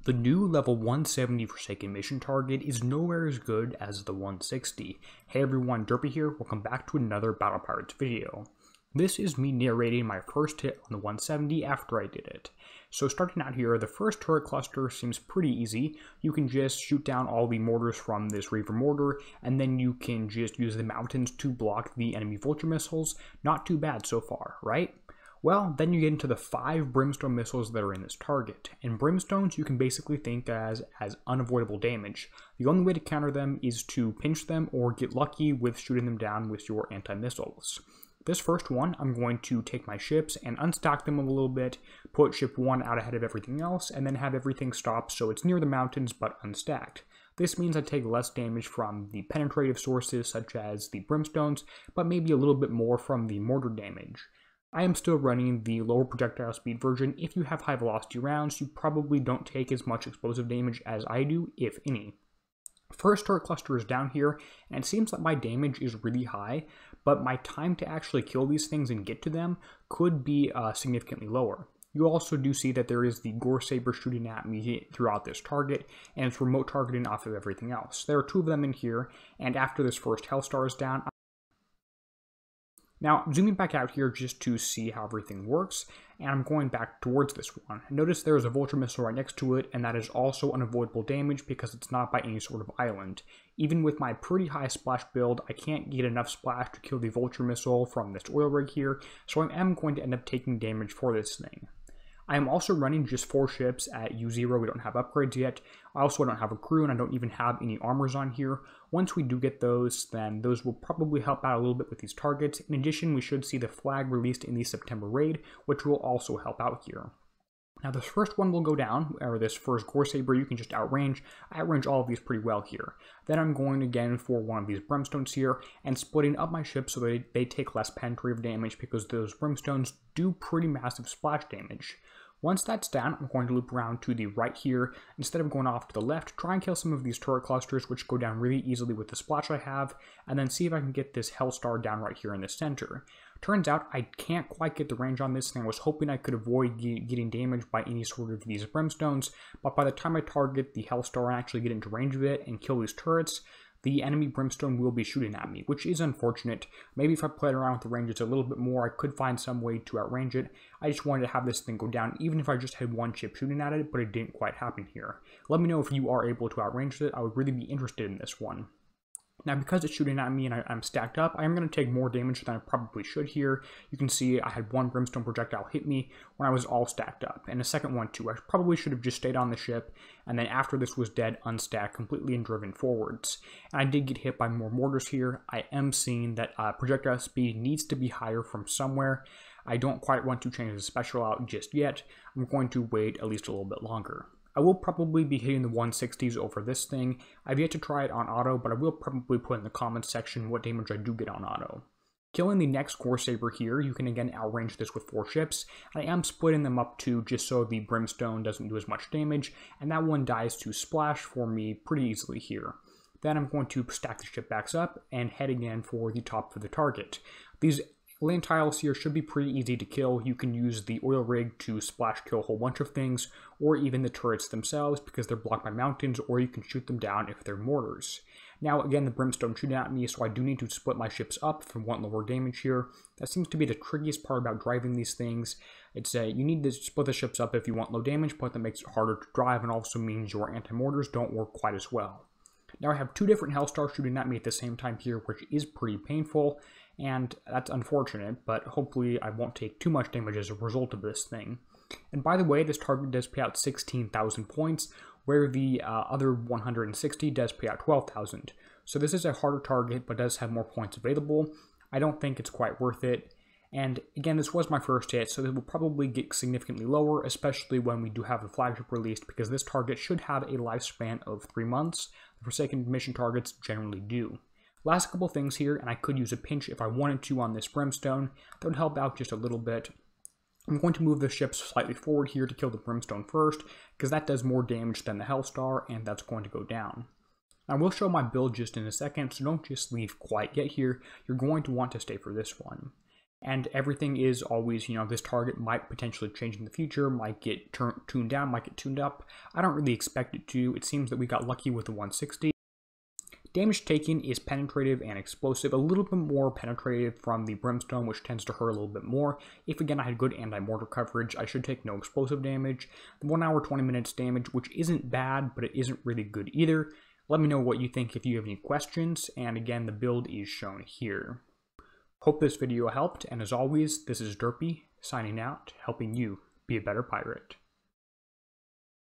The new level 170 Forsaken mission target is nowhere as good as the 160. Hey everyone, Derpy here, welcome back to another Battle Pirates video. This is me narrating my first hit on the 170 after I did it. So starting out here, the first turret cluster seems pretty easy. You can just shoot down all the mortars from this Reaver mortar, and then you can just use the mountains to block the enemy vulture missiles. Not too bad so far, right? Well, then you get into the 5 brimstone missiles that are in this target, and brimstones you can basically think as unavoidable damage. The only way to counter them is to pinch them or get lucky with shooting them down with your anti-missiles. This first one, I'm going to take my ships and unstack them a little bit, put ship 1 out ahead of everything else, and then have everything stop so it's near the mountains but unstacked. This means I take less damage from the penetrative sources such as the brimstones, but maybe a little bit more from the mortar damage. I am still running the lower projectile speed version. If you have high velocity rounds, you probably don't take as much explosive damage as I do, if any. First turret cluster is down here, and it seems like my damage is really high, but my time to actually kill these things and get to them could be significantly lower. You also do see that there is the Gore Saber shooting at me throughout this target, and it's remote targeting off of everything else. There are 2 of them in here, and after this first Hellstar is down, now, zooming back out here just to see how everything works, and I'm going back towards this one. Notice there is a vulture missile right next to it, and that is also unavoidable damage because it's not by any sort of island. Even with my pretty high splash build, I can't get enough splash to kill the vulture missile from this oil rig here, so I am going to end up taking damage for this thing. I am also running just 4 ships at U0, we don't have upgrades yet. I also don't have a crew and I don't even have any armors on here. Once we do get those, then those will probably help out a little bit with these targets. In addition, we should see the flag released in the September raid, which will also help out here. Now this first one will go down, or this first Gore Saber you can just outrange. I outrange all of these pretty well here. Then I'm going again for one of these brimstones here, and splitting up my ships so that they take less penetrative damage because those brimstones do pretty massive splash damage. Once that's down, I'm going to loop around to the right here. Instead of going off to the left, try and kill some of these turret clusters which go down really easily with the splash I have, and then see if I can get this Hellstar down right here in the center. Turns out I can't quite get the range on this, and I was hoping I could avoid getting damaged by any sort of these brimstones, but by the time I target the Hellstar and actually get into range of it and kill these turrets, the enemy brimstone will be shooting at me, which is unfortunate. Maybe if I played around with the ranges a little bit more, I could find some way to outrange it. I just wanted to have this thing go down, even if I just had 1 ship shooting at it, but it didn't quite happen here. Let me know if you are able to outrange it. I would really be interested in this one. Now, because it's shooting at me and I'm stacked up, I'm going to take more damage than I probably should here. You can see I had 1 brimstone projectile hit me when I was all stacked up, and a second one too. I probably should have just stayed on the ship, and then after this was dead, unstacked completely and driven forwards. And I did get hit by more mortars here. I am seeing that projectile speed needs to be higher from somewhere. I don't quite want to change the special out just yet. I'm going to wait at least a little bit longer. I will probably be hitting the 160s over this thing. I've yet to try it on auto, but I will probably put in the comments section what damage I do get on auto. Killing the next Gore Saber here, you can again outrange this with 4 ships. I am splitting them up too, just so the brimstone doesn't do as much damage, and that one dies to splash for me pretty easily here. Then I'm going to stack the ship backs up and head again for the top of the target. These land tiles here should be pretty easy to kill. You can use the oil rig to splash kill a whole bunch of things, or even the turrets themselves because they're blocked by mountains, or you can shoot them down if they're mortars. Now again, the brimstone shooting at me, so I do need to split my ships up if I want lower damage here. That seems to be the trickiest part about driving these things. It's you need to split the ships up if you want low damage, but that makes it harder to drive and also means your anti-mortars don't work quite as well. Now I have 2 different Hellstars shooting at me at the same time here, which is pretty painful, and that's unfortunate, but hopefully I won't take too much damage as a result of this thing. And by the way, this target does pay out 16,000 points, where the other 160 does pay out 12,000. So this is a harder target, but does have more points available. I don't think it's quite worth it. And again, this was my first hit, so it will probably get significantly lower, especially when we do have the flagship released, because this target should have a lifespan of 3 months. The Forsaken mission targets generally do. Last couple things here, and I could use a pinch if I wanted to on this brimstone. That would help out just a little bit. I'm going to move the ships slightly forward here to kill the brimstone first, because that does more damage than the Hellstar, and that's going to go down. I will show my build just in a second, so don't just leave quite yet here. You're going to want to stay for this one. And everything is always, this target might potentially change in the future, might get tuned down, might get tuned up. I don't really expect it to. It seems that we got lucky with the 160. Damage taken is penetrative and explosive, a little bit more penetrative from the Brimstone, which tends to hurt a little bit more. If again I had good anti-mortar coverage, I should take no explosive damage. The 1 hour 20 minutes damage, which isn't bad, but it isn't really good either. Let me know what you think if you have any questions, and again the build is shown here. Hope this video helped, and as always, this is Derpy, signing out, helping you be a better pirate.